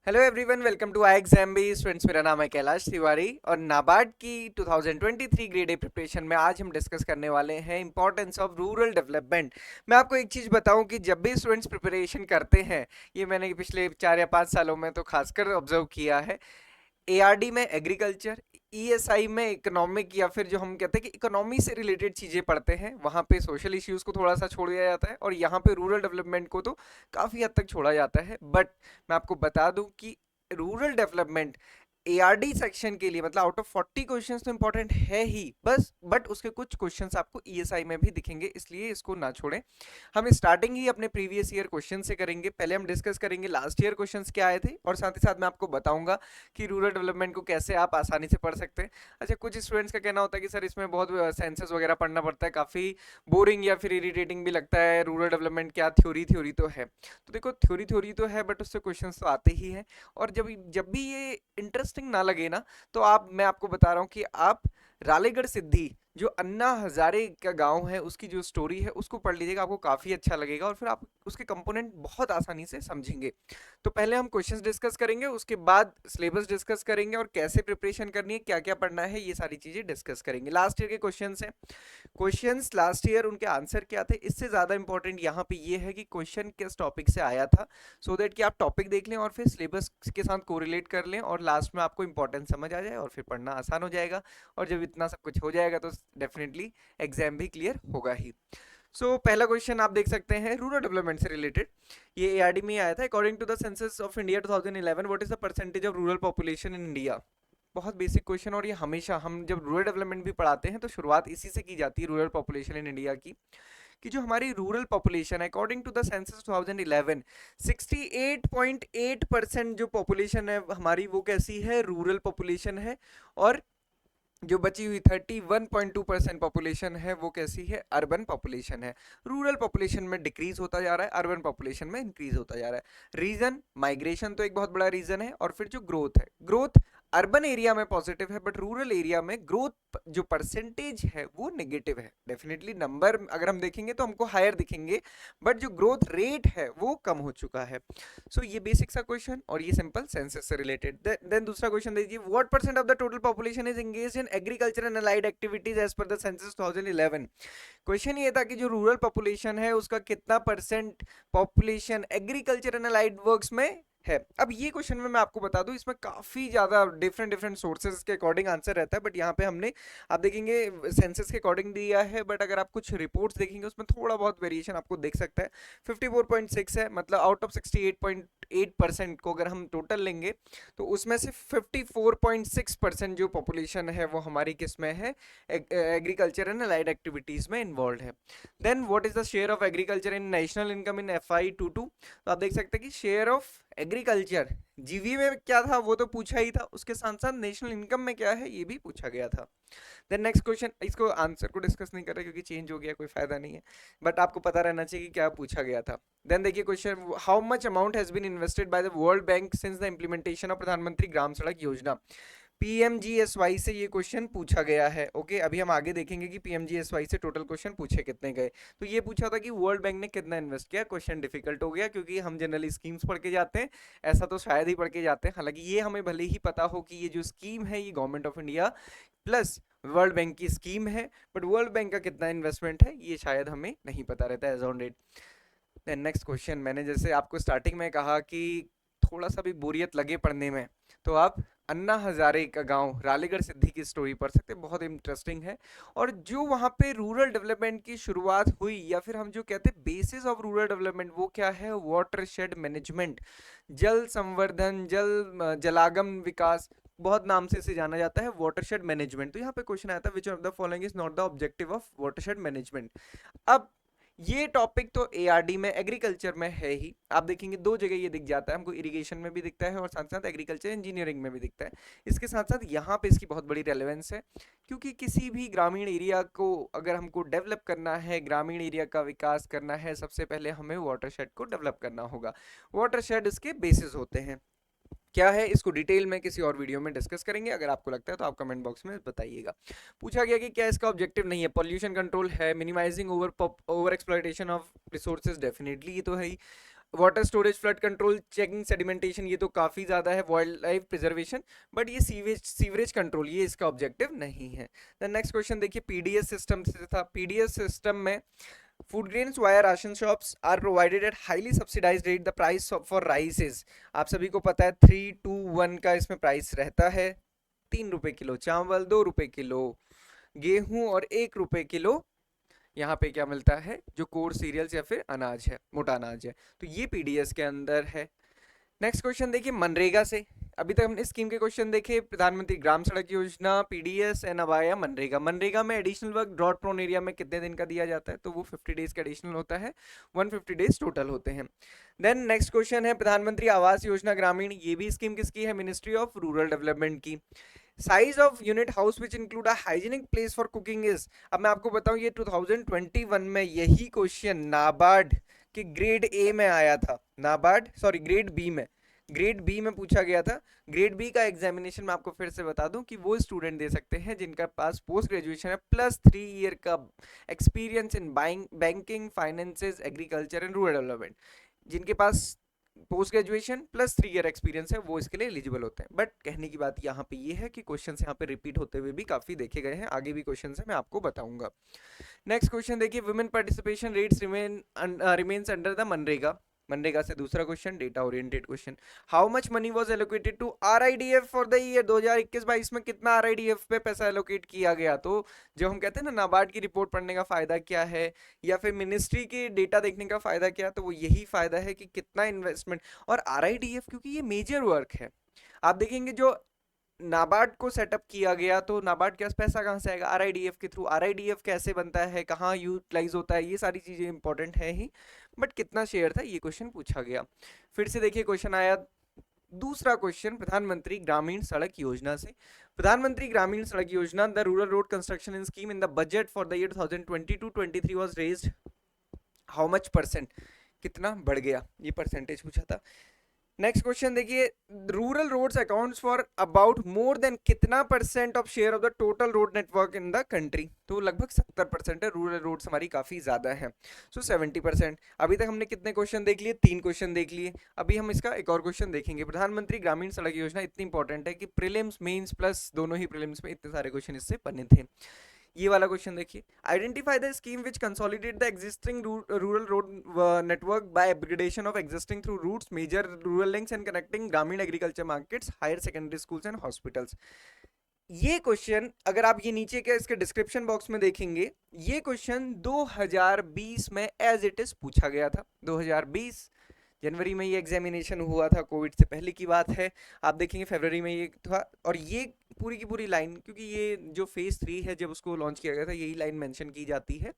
Hello everyone, welcome to I exam bee students. मेरा नाम है कैलाश तिवारी और नाबार्ड की 2023 ग्रेड ए प्रिपरेशन में आज हम डिस्कस करने वाले हैं इंपॉर्टेंस ऑफ रूरल डेवलपमेंट। मैं आपको एक चीज़ बताऊं कि जब भी स्टूडेंट्स प्रिपरेशन करते हैं, ये मैंने पिछले 4 या 5 सालों में तो खासकर ऑब्जर्व किया है। एआरडी में एग्रीकल्चर, ईएसआई में इकोनॉमिक या फिर जो हम कहते हैं कि इकोनॉमी से रिलेटेड चीज़ें पढ़ते हैं, वहाँ पे सोशल इश्यूज़ को थोड़ा सा छोड़ दिया जाता है और यहाँ पे रूरल डेवलपमेंट को तो काफ़ी हद तक छोड़ा जाता है। बट मैं आपको बता दूं कि रूरल डेवलपमेंट एआरडी सेक्शन के लिए मतलब आउट ऑफ 40 क्वेश्चंस तो इंपॉर्टेंट है ही बस, बट उसके कुछ क्वेश्चंस आपको ईएसआई में भी दिखेंगे, इसलिए इसको ना छोड़ें। हम स्टार्टिंग ही अपने प्रीवियस ईयर क्वेश्चन से करेंगे। पहले हम डिस्कस करेंगे लास्ट ईयर क्वेश्चंस क्या आए थे और साथ ही साथ मैं आपको बताऊंगा कि रूरल डेवलपमेंट को कैसे आप आसानी से पढ़ सकते हैं। अच्छा, कुछ स्टूडेंट्स का कहना होता है कि सर इसमें बहुत सेंसेस वगैरह पढ़ना पड़ता है, काफ़ी बोरिंग या फिर इरिटेटिंग भी लगता है। रूरल डेवलपमेंट क्या थ्योरी थ्योरी तो है, तो देखो थ्योरी थ्योरी तो है बट उससे क्वेश्चन तो आते ही हैं। और जब जब भी ये इंटरेस्टिंग ना लगे ना, तो मैं आपको बता रहा हूँ कि आप रालेगढ़ सिद्धि जो अन्ना हजारे का गांव है उसकी जो स्टोरी है उसको पढ़ लीजिएगा, आपको काफ़ी अच्छा लगेगा और फिर आप उसके कंपोनेंट बहुत आसानी से समझेंगे। तो पहले हम क्वेश्चंस डिस्कस करेंगे, उसके बाद सिलेबस डिस्कस करेंगे और कैसे प्रिपरेशन करनी है, क्या क्या पढ़ना है, ये सारी चीज़ें डिस्कस करेंगे। लास्ट ईयर के क्वेश्चंस हैं, क्वेश्चंस लास्ट ईयर उनके आंसर क्या थे, इससे ज़्यादा इंपॉर्टेंट यहाँ पे ये है कि क्वेश्चन किस टॉपिक से आया था, सो दैट कि आप टॉपिक देख लें और फिर सिलेबस के साथ कोरिलेट कर लें और लास्ट में आपको इंपॉर्टेंस समझ आ जाए और फिर पढ़ना आसान हो जाएगा। और जब इतना सब कुछ हो जाएगा तो डेफिनेटली एग्जाम भी क्लियर होगा ही। पहला क्वेश्चन आप देख सकते हैं रूरल डेवलपमेंट से रिलेटेड, ये एआरडी में आया था। According to the census of India 2011, what is the percentage of rural population in India. बहुत बेसिक क्वेश्चन, और ये हमेशा हम जब रूरल डेवलपमेंट भी पढ़ाते हैं तो शुरुआत इसी से की जाती है, रूरल पॉपुलेशन इन इंडिया की। कि जो हमारी रूरल पॉपुलेशन है अकॉर्डिंग टू द सेंसस 2011, 68.8% जो पॉपुलेशन है हमारी वो कैसी है, रूरल पॉपुलेशन है। और जो बची हुई 31.2% पॉपुलेशन है वो कैसी है, अर्बन पॉपुलेशन है। रूरल पॉपुलेशन में डिक्रीज होता जा रहा है, अर्बन पॉपुलेशन में इंक्रीज होता जा रहा है। रीजन माइग्रेशन तो एक बहुत बड़ा रीजन है, और फिर जो ग्रोथ है, ग्रोथ अर्बन एरिया में पॉजिटिव है बट रूरल एरिया में ग्रोथ जो परसेंटेज है वो नेगेटिव है। डेफिनेटली नंबर अगर हम देखेंगे तो हमको हायर दिखेंगे, बट जो ग्रोथ रेट है वो कम हो चुका है। ये बेसिक सा क्वेश्चन और ये सिंपल सेंसस से रिलेटेड। देन दूसरा क्वेश्चन देखिए, what percent of the total population is engaged in agriculture and allied activities as per the census 2011। Question ये था कि जो रूरल पॉपुलेशन है उसका कितना percent population agriculture and allied works में है। अब ये क्वेश्चन में मैं आपको बता दूं, इसमें काफी ज्यादा डिफरेंट डिफरेंट सोर्सेज के अकॉर्डिंग आंसर रहता है, बट यहाँ पे हमने आप देखेंगे सेंसस के अकॉर्डिंग दिया है, बट अगर आप कुछ रिपोर्ट्स देखेंगे उसमें थोड़ा बहुत वेरिएशन आपको देख सकता है। 54.6 है, मतलब आउट ऑफ 68.8% को अगर हम टोटल लेंगे तो उसमें से 54.6% जो पॉपुलेशन है वो हमारी किस में है, एग्रीकल्चर एंड अलाइड एक्टिविटीज में इन्वॉल्व है। Then what is the share of agriculture in national income in FY22। तो आप देख सकते हैं कि शेयर ऑफ एग्रीकल्चर जीवी में क्या था वो तो पूछा ही था, उसके साथ साथ नेशनल इनकम में क्या है ये भी पूछा गया था। देन नेक्स्ट क्वेश्चन, इसको आंसर को डिस्कस नहीं कर रहे क्योंकि चेंज हो गया, कोई फायदा नहीं है, बट आपको पता रहना चाहिए कि क्या पूछा गया था। देन देखिए question, how much amount has been invested by the world bank since the implementation of Pradhan Mantri Gram सड़क योजना। पीएमजीएसवाई से ये क्वेश्चन पूछा गया है। ओके, अभी हम आगे देखेंगे कि पीएमजीएसवाई से टोटल क्वेश्चन पूछे कितने गए। तो ये पूछा था कि वर्ल्ड बैंक ने कितना इन्वेस्ट किया। क्वेश्चन डिफिकल्ट हो गया क्योंकि हम जनरली स्कीम्स पढ़ के जाते हैं, ऐसा तो शायद ही पढ़ के जाते हैं। हालांकि ये हमें भले ही पता हो कि ये जो स्कीम है ये government of India plus world bank की स्कीम है, बट वर्ल्ड बैंक का कितना इन्वेस्टमेंट है ये शायद हमें नहीं पता रहता है as on date. Then next question, मैंने जैसे आपको स्टार्टिंग में कहा कि थोड़ा सा भी बोरियत लगे पढ़ने में तो आप अन्ना हजारे का गांव रालेगढ़ सिद्धि की स्टोरी पढ़ सकते हैं, बहुत इंटरेस्टिंग है। और जो वहाँ पे रूरल डेवलपमेंट की शुरुआत हुई या फिर हम जो कहते हैं बेसिस ऑफ रूरल डेवलपमेंट वो क्या है, वाटरशेड मैनेजमेंट, जल संवर्धन, जलागम विकास, बहुत नाम से इसे जाना जाता है वाटरशेड मैनेजमेंट। तो यहाँ पे क्वेश्चन आया था, which of the following is not the objective of watershed management. अब ये टॉपिक तो एआरडी में एग्रीकल्चर में है ही, आप देखेंगे दो जगह ये दिख जाता है हमको, इरिगेशन में भी दिखता है और साथ साथ एग्रीकल्चर इंजीनियरिंग में भी दिखता है। इसके साथ साथ यहाँ पे इसकी बहुत बड़ी रेलेवेंस है, क्योंकि किसी भी ग्रामीण एरिया को अगर हमको डेवलप करना है, ग्रामीण एरिया का विकास करना है, सबसे पहले हमें वाटरशेड को डेवलप करना होगा। वाटरशेड इसके बेसिस होते हैं। क्या है इसको डिटेल में किसी और वीडियो में डिस्कस करेंगे, अगर आपको लगता है तो आप कमेंट बॉक्स में बताइएगा। पूछा गया कि क्या इसका ऑब्जेक्टिव नहीं है, पॉल्यूशन कंट्रोल है, minimising over exploitation of resources, definitely ये तो है ही। Water storage, flood control, checking, sedimentation, ये तो काफ़ी ज़्यादा है, वाइल्ड लाइफ प्रिजर्वेशन, बट ये सीवरेज कंट्रोल ये इसका ऑब्जेक्टिव नहीं है। द नेक्स्ट क्वेश्चन देखिए पीडीएस सिस्टम से था। पीडीएस सिस्टम में food grains via ration shops are provided at highly subsidised rate. The price for rice is, आप सभी को पता है 3-2-1 का इसमें प्राइस रहता है। 3 रुपए किलो चावल, 2 रुपए किलो गेहूं और 1 रुपए किलो यहाँ पे क्या मिलता है, जो कोर सीरियल्स या फिर अनाज है, मोटा अनाज है। तो ये पीडीएस के अंदर है। नेक्स्ट क्वेश्चन देखिए मनरेगा से। अभी तक हमने स्कीम के क्वेश्चन देखे, प्रधानमंत्री ग्राम सड़क योजना, पीडीएस एंड अब आया मनरेगा। मनरेगा में additional work drought prone area में कितने दिन का दिया जाता है, तो वो 50 डेज का एडिशनल होता है, 150 डेज टोटल होते हैं। देन नेक्स्ट क्वेश्चन है प्रधानमंत्री आवास योजना ग्रामीण, ये भी स्कीम किसकी है, मिनिस्ट्री ऑफ रूरल डेवलपमेंट की। Size of unit house which include a hygienic place for cooking is, अब मैं आपको बताऊं ये 2021 में यही क्वेश्चन नाबार्ड के ग्रेड ए में आया था, नाबार्ड सॉरी ग्रेड बी में पूछा गया था। ग्रेड बी का एग्जामिनेशन मैं आपको फिर से बता दूं कि वो स्टूडेंट दे सकते हैं जिनका पास पोस्ट ग्रेजुएशन है प्लस 3 ईयर का experience in banking, finances, agriculture and rural development. जिनके पास post graduation plus 3 year experience है वो इसके लिए एलिजिबल होते हैं। बट कहने की बात यहाँ पे ये है कि क्वेश्चंस यहाँ पे रिपीट होते हुए भी काफी देखे गए हैं, आगे भी क्वेश्चंस है मैं आपको बताऊंगा। नेक्स्ट क्वेश्चन देखिए women participation rates remains under the मनरेगा। मनरेगा से दूसरा question data oriented question, how much money was allocated to RIDF for the year 2021-22 में कितना आरआईडीएफ पे पैसा एलोकेट किया गया। तो जब हम कहते हैं ना नाबार्ड की रिपोर्ट पढ़ने का फायदा क्या है या फिर मिनिस्ट्री के डेटा देखने का फायदा क्या है, तो वो यही फायदा है कि कितना इन्वेस्टमेंट। और आरआईडीएफ क्योंकि ये मेजर वर्क है, आप देखेंगे जो नाबार्ड को सेटअप किया गया तो नाबार्ड के पास पैसा कहाँ से आएगा, आरआईडीएफ के थ्रू। आरआईडीएफ कैसे बनता है, कहाँ यूटिलाइज होता है, ये सारी चीजें इंपॉर्टेंट है ही, बट कितना शेयर था ये क्वेश्चन पूछा गया। फिर से देखिए क्वेश्चन आया दूसरा क्वेश्चन प्रधानमंत्री ग्रामीण सड़क योजना से। प्रधानमंत्री Gramin Sadak Yojana the rural road construction in scheme in the budget for the year 2022-23 was raised how much percent, कितना बढ़ गया, ये परसेंटेज पूछा था। नेक्स्ट क्वेश्चन देखिए rural roads accounts for about more than कितना percent of share of the total road network in the country, तो लगभग 70% है, रूरल रोड्स हमारी काफी ज्यादा है, सो 70%। अभी तक हमने कितने क्वेश्चन देख लिए, 3 क्वेश्चन देख लिए। अभी हम इसका एक और क्वेश्चन देखेंगे। प्रधानमंत्री ग्रामीण सड़क योजना इतनी इंपॉर्टेंट है कि प्रीलिम्स मेंस प्लस दोनों ही प्रीलिम्स में इतने सारे क्वेश्चन इससे बने थे। ये वाला क्वेश्चन देखिए, identify the scheme which consolidate the existing rural road network by upgradation of existing through routes, major rural links and connecting ग्रामीण agriculture markets, higher secondary schools and hospitals. ये क्वेश्चन अगर आप ये नीचे के इसके डिस्क्रिप्शन बॉक्स में देखेंगे, ये क्वेश्चन 2020 में एज इट इज पूछा गया था। 2020 जनवरी में ये एग्जामिनेशन हुआ था, कोविड से पहले की बात है। आप देखेंगे फरवरी में ये था, और ये पूरी की पूरी लाइन, क्योंकि ये जो फेज 3 है जब उसको लॉन्च किया गया था यही लाइन मेंशन की जाती है।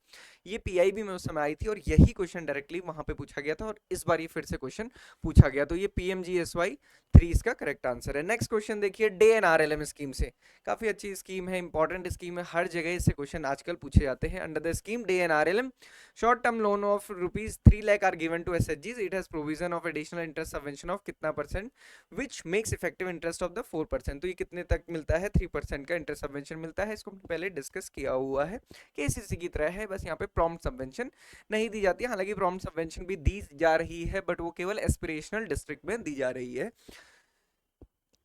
ये पीआईबी में उस समय आई थी और यही क्वेश्चन डायरेक्टली वहां पे पूछा गया था, और इस बार ये फिर से क्वेश्चन पूछा गया, तो ये पीएमजीएसवाई 3 इसका करेक्ट आंसर है। नेक्स्ट क्वेश्चन देखिए डे एंड आरएलएम स्कीम से, काफी अच्छी स्कीम है, इंपॉर्टेंट स्कीम है, हर जगह इससे क्वेश्चन आजकल पूछे जाते हैं। Under the scheme day and RLM short term loan of ₹3 lakh are given to एसएचजीज, it has provision of additional interest subvention of कितना percent which makes effective interest of the 4%, तो ये कितने तक मिलता है, 3% का इंटरेस्ट सबवेंशन मिलता है। इसको पहले डिस्कस किया हुआ है, केसीसी की तरह है, बस यहाँ पे प्रॉम्प्ट सबवेंशन नहीं दी जाती है। हालांकि प्रॉम्प्ट सबवेंशन भी दी जा रही है, बट वो केवल एस्पिरेशनल डिस्ट्रिक्ट में दी जा रही है।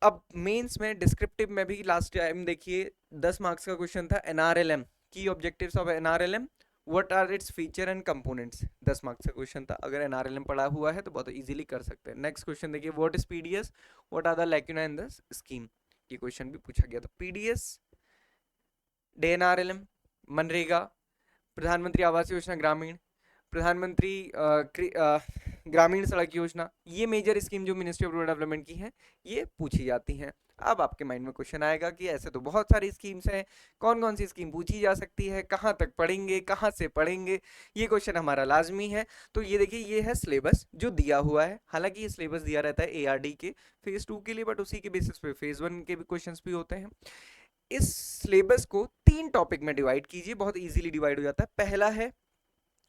अब मेंस में डिस्क्रिप्टिव में भी लास्ट टाइम देखिए 10 मार्क्स का क्वेश्चन था NRLM, key objectives of NRLM, what are its feature and components, 10 marks का क्वेश्चन था। अगर एनआरएलएम पढ़ा हुआ है तो बहुत इजीली कर सकते हैं। नेक्स्ट क्वेश्चन देखिए what is PDS, what are the lacuna in the scheme, ये क्वेश्चन भी पूछा गया था। पीडीएस, डीएनआरएलएम, मनरेगा, प्रधानमंत्री आवास योजना ग्रामीण, प्रधानमंत्री ग्रामीण सड़क योजना, ये मेजर स्कीम जो मिनिस्ट्री ऑफ रूरल डेवलपमेंट की हैं ये पूछी जाती हैं। अब आपके माइंड में क्वेश्चन आएगा कि ऐसे तो बहुत सारी स्कीम्स हैं, कौन कौन सी स्कीम पूछी जा सकती है, कहाँ तक पढ़ेंगे, कहाँ से पढ़ेंगे, ये क्वेश्चन हमारा लाजमी है। तो ये देखिए ये है सिलेबस जो दिया हुआ है, हालांकि ये सिलेबस दिया रहता है एआरडी के फेज 2 के लिए, बट उसी के बेसिस पे फेज 1 के भी क्वेश्चंस भी होते हैं। इस सिलेबस को 3 टॉपिक में डिवाइड कीजिए, बहुत इजीली डिवाइड हो जाता है। पहला है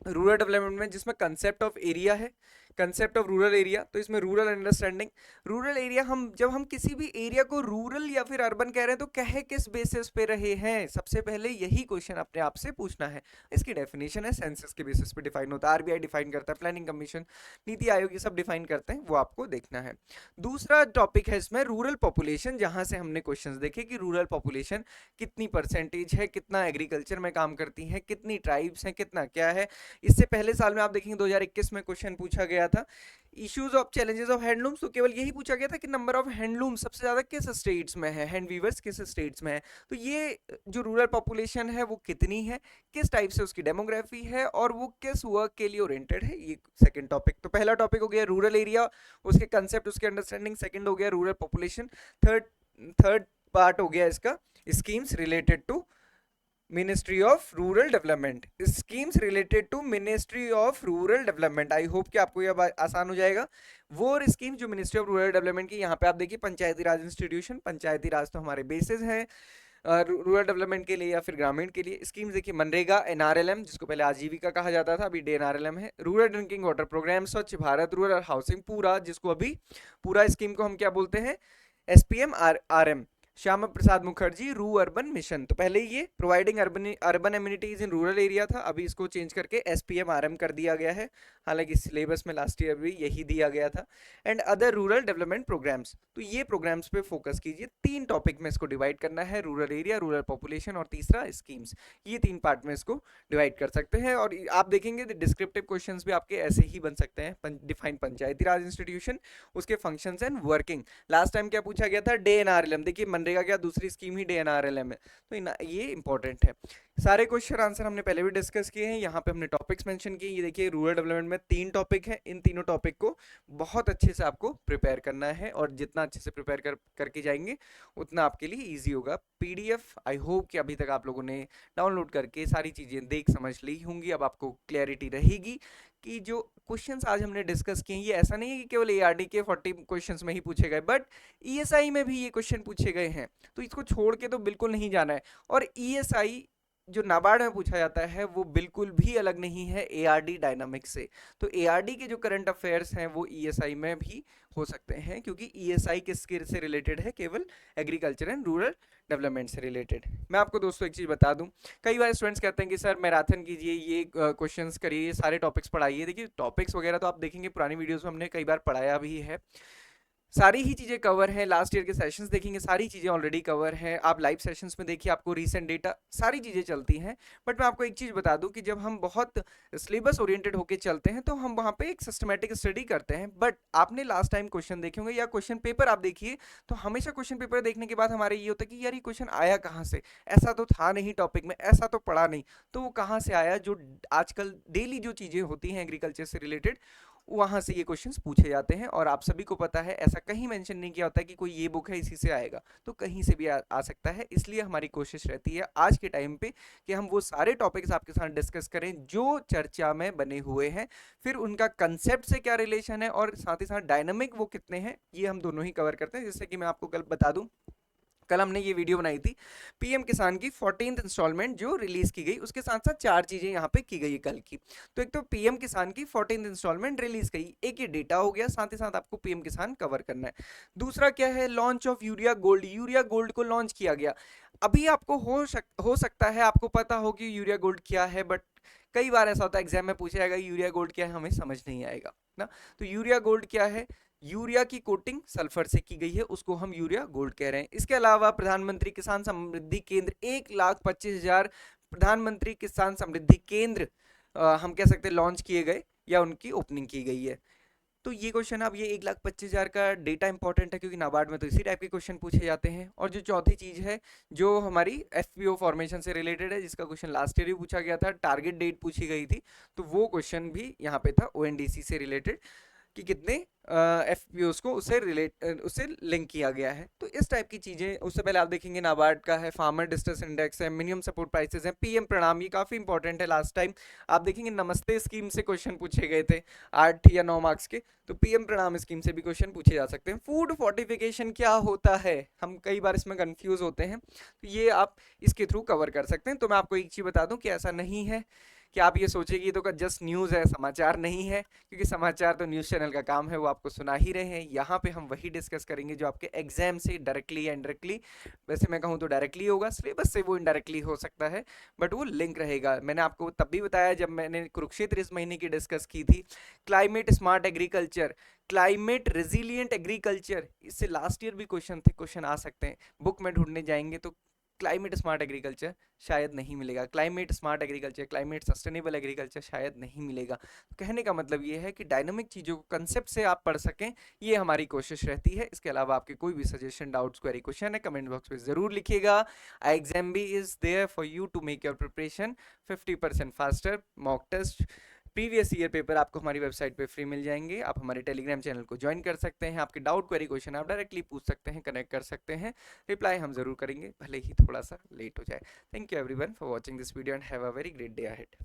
रूरल डेवलपमेंट में, जिसमें कंसेप्ट ऑफ एरिया है, कंसेप्ट ऑफ रूरल एरिया, तो इसमें रूरल अंडरस्टैंडिंग। रूरल एरिया, हम जब हम किसी भी एरिया को रूरल या फिर अर्बन कह रहे हैं तो कहे किस बेसिस पे रहे हैं, सबसे पहले यही क्वेश्चन अपने आप से पूछना है। इसकी डेफिनेशन है सेंसस के बेसिस पे डिफाइन होता है, आरबीआई डिफाइन करता है, प्लानिंग कमीशन, नीति आयोग, ये सब डिफाइन करते हैं, वो आपको देखना है। दूसरा टॉपिक है इसमें रूरल पॉपुलेशन, जहां से हमने क्वेश्चंस देखे कि रूरल पॉपुलेशन कितनी परसेंटेज है, कितना एग्रीकल्चर में काम करती है, कितनी ट्राइब्स हैं, कितना क्या है। इससे पहले साल में आप देखेंगे 2021 में क्वेश्चन पूछा गया था, issues of challenges of handlooms, तो केवल यही पूछा गया था कि नंबर ऑफ हैंडलूम सबसे ज्यादा किस स्टेट्स में है, हैंड वीवर्स किस स्टेट्स में है। तो ये जो रूरल पॉपुलेशन है वो कितनी है, किस टाइप से उसकी डेमोग्राफी है, और वो किस वर्क के लिए ओरिएंटेड है, ये सेकंड टॉपिक। तो पहला टॉपिक हो गया रूरल एरिया, उसके कंसेप्ट, उसके अंडरस्टैंडिंग। सेकंड हो गया rural population. Third third part हो गया इसका schemes related to ministry of rural development, schemes related to ministry of rural development. I hope कि आपको यह आसान हो जाएगा। वो स्कीम जो मिनिस्ट्री ऑफ रूरल डेवलपमेंट की, यहाँ पे आप देखिए पंचायती राज इंस्टीट्यूशन, पंचायती राज तो हमारे बेसिस हैं रूरल डेवलपमेंट के लिए या फिर ग्रामीण के लिए। स्कीम्स देखिए मनरेगा, एनआरएलएम जिसको पहले आजीविका कहा जाता था, अभी डीएनआरएलएम है। रूरल ड्रिंकिंग वाटर प्रोग्राम, स्वच्छ भारत, रूरल हाउसिंग पूरा, जिसको अभी पूरा स्कीम को हम क्या बोलते हैं, एसपीएम आरएम, श्यामा प्रसाद मुखर्जी रू अर्बन मिशन। तो पहले ये providing urban amenities in rural area था, अभी इसको चेंज करके एसपीएम आरएम कर दिया गया है, हालांकि सिलेबस में लास्ट ईयर भी यही दिया गया था। And other rural development programmes, तो ये प्रोग्राम्स पे फोकस कीजिए। 3 टॉपिक में इसको डिवाइड करना है, रूरल एरिया, रूरल पॉपुलेशन और तीसरा स्कीम्स। ये 3 पार्ट में इसको डिवाइड कर सकते हैं। और आप देखेंगे डिस्क्रिप्टिव क्वेश्चंस भी आपके ऐसे ही बन सकते हैं। डिफाइन पंचायती राज इंस्टीट्यूशन, उसके functions and working. Last time क्या पूछा गया था, डीएनआरएलएम, देखिए मनरेगा क्या दूसरी स्कीम ही डीएनआरएलएम है, तो ये इंपॉर्टेंट है। सारे क्वेश्चन आंसर हमने पहले भी डिस्कस किए हैं, यहाँ पे हमने टॉपिक्स मेंशन किए। ये देखिए रूरल डेवलपमेंट में 3 टॉपिक हैं, इन तीनों टॉपिक को बहुत अच्छे से आपको प्रिपेयर करना है, और जितना अच्छे से प्रिपेयर करके जाएंगे उतना आपके लिए इजी होगा। पीडीएफ आई होप कि अभी तक आप लोगों ने डाउनलोड करके सारी चीज़ें देख समझ ली होंगी। अब आपको क्लैरिटी रहेगी कि जो क्वेश्चंस आज हमने डिस्कस किए, ये ऐसा नहीं है कि केवल एआरडी के 40 क्वेश्चंस में ही पूछे गए, बट ईएसआई में भी ये क्वेश्चन पूछे गए हैं, तो इसको छोड़ के तो बिल्कुल नहीं जाना है। और ईएसआई जो नाबार्ड में पूछा जाता है वो बिल्कुल भी अलग नहीं है एआरडी डायनामिक्स से। तो एआरडी के जो करंट अफेयर्स हैं वो ईएसआई में भी हो सकते हैं, क्योंकि ईएसआई किसके से रिलेटेड है, केवल एग्रीकल्चर एंड रूरल डेवलपमेंट से रिलेटेड। मैं आपको दोस्तों एक चीज़ बता दूं, कई बार स्टूडेंट्स कहते हैं कि सर मैराथन कीजिए, ये क्वेश्चंस करिए, ये सारे टॉपिक्स पढ़ाइए। देखिए टॉपिक्स वगैरह तो आप देखेंगे पुरानी वीडियोस में हमने कई बार पढ़ाया भी है, सारी ही चीज़ें कवर हैं। लास्ट ईयर के सेशंस देखेंगे, सारी चीज़ें ऑलरेडी कवर हैं। आप लाइव सेशंस में देखिए, आपको रीसेंट डेटा सारी चीज़ें चलती हैं। बट मैं आपको एक चीज़ बता दूं कि जब हम बहुत सिलेबस ओरिएंटेड होके चलते हैं तो हम वहाँ पे एक सिस्टमेटिक स्टडी करते हैं। बट आपने लास्ट टाइम क्वेश्चन देखे होंगे या क्वेश्चन पेपर आप देखिए, तो हमेशा क्वेश्चन पेपर देखने के बाद हमारे ये होता है कि यार ये क्वेश्चन आया कहाँ से, ऐसा तो था नहीं टॉपिक में, ऐसा तो पढ़ा नहीं, तो वो कहाँ से आया। जो आजकल डेली जो चीज़ें होती हैं एग्रीकल्चर से रिलेटेड, वहां से ये क्वेश्चंस पूछे जाते हैं। और आप सभी को पता है, ऐसा कहीं मेंशन नहीं किया होता है कि कोई ये बुक है इसी से आएगा, तो कहीं से भी आ सकता है। इसलिए हमारी कोशिश रहती है आज के टाइम पे कि हम वो सारे टॉपिक्स आपके साथ डिस्कस करें जो चर्चा में बने हुए हैं, फिर उनका कंसेप्ट से क्या रिलेशन है और साथ ही साथ डायनामिक वो कितने हैं, ये हम दोनों ही कवर करते हैं। जैसे कि मैं आपको कल बता दूं, कल हमने ये वीडियो बनाई थी पीएम किसान की 14th इंस्टॉलमेंट जो रिलीज की गई, उसके साथ साथ 4 चीजें यहाँ पे की गई कल की। तो एक तो पीएम किसान की 14th इंस्टॉलमेंट रिलीज की, एक ये डेटा हो गया, साथ ही साथ आपको पीएम किसान कवर करना है। दूसरा क्या है, launch of urea gold, urea gold को लॉन्च किया गया। अभी आपको हो सकता है आपको पता हो कि यूरिया गोल्ड क्या है, बट कई बार ऐसा होता है एग्जाम में पूछा जाएगा यूरिया गोल्ड क्या है, हमें समझ नहीं आएगा ना। तो यूरिया गोल्ड क्या है, यूरिया की कोटिंग सल्फर से की गई है, उसको हम यूरिया गोल्ड कह रहे हैं। इसके अलावा प्रधानमंत्री किसान समृद्धि केंद्र 1,25,000 प्रधानमंत्री किसान समृद्धि केंद्र हम कह सकते हैं लॉन्च किए गए या उनकी ओपनिंग की गई है। तो ये क्वेश्चन, अब ये 1,25,000 का डेटा इंपॉर्टेंट है क्योंकि नाबार्ड में तो इसी टाइप के क्वेश्चन पूछे जाते हैं। और जो चौथी चीज है जो हमारी एफपीओ फॉर्मेशन से रिलेटेड है, जिसका क्वेश्चन लास्ट ईयर भी पूछा गया था, टारगेट डेट पूछी गई थी, तो वो क्वेश्चन भी यहाँ पे था ओएनडीसी से रिलेटेड कि कितने एफपीओस को उससे लिंक किया गया है। तो इस टाइप की चीज़ें, उससे पहले आप देखेंगे नाबार्ड का है, फार्मर डिस्ट्रेस इंडेक्स है, मिनिमम सपोर्ट प्राइसेस है, पीएम प्रणाम, ये काफ़ी इंपॉर्टेंट है। लास्ट टाइम आप देखेंगे नमस्ते स्कीम से क्वेश्चन पूछे गए थे 8 या 9 मार्क्स के, तो पीएम प्रणाम स्कीम से भी क्वेश्चन पूछे जा सकते हैं। फूड फोर्टिफिकेशन क्या होता है, हम कई बार इसमें कंफ्यूज होते हैं, तो ये आप इसके थ्रू कवर कर सकते हैं। तो मैं आपको एक चीज़ बता दूं कि ऐसा नहीं है कि आप ये सोचिए कि ये तो जस्ट न्यूज़ है, समाचार नहीं है, क्योंकि समाचार तो न्यूज़ चैनल का काम है, वो आपको सुना ही रहे हैं। यहाँ पे हम वही डिस्कस करेंगे जो आपके एग्जाम से डायरेक्टली या इनडायरेक्टली, वैसे मैं कहूँ तो डायरेक्टली होगा, सिलेबस से वो इनडायरेक्टली हो सकता है, बट वो लिंक रहेगा। मैंने आपको तब भी बताया जब मैंने कुरुक्षेत्र इस महीने की डिस्कस की थी, climate smart agriculture, climate resilient agriculture, इससे लास्ट ईयर भी क्वेश्चन थे, क्वेश्चन आ सकते हैं, बुक में ढूंढने जाएंगे तो क्लाइमेट स्मार्ट एग्रीकल्चर शायद नहीं मिलेगा, climate smart agriculture, climate sustainable agriculture शायद नहीं मिलेगा। तो कहने का मतलब ये है कि डायनामिक चीज़ों को कंसेप्ट से आप पढ़ सकें, ये हमारी कोशिश रहती है। इसके अलावा आपके कोई भी सजेशन, डाउट्स, क्वेरी, क्वेश्चन है, कमेंट बॉक्स में ज़रूर लिखिएगा। Exam bee is there for you to make your preparation 50% faster. Mock test, previous year paper आपको हमारी वेबसाइट पे फ्री मिल जाएंगे। आप हमारे टेलीग्राम चैनल को ज्वाइन कर सकते हैं, आपके डाउट, क्वेरी, क्वेश्चन आप डायरेक्टली पूछ सकते हैं, कनेक्ट कर सकते हैं, रिप्लाई हम जरूर करेंगे, भले ही थोड़ा सा लेट हो जाए। Thank you everyone for watching this video and have a very great day ahead.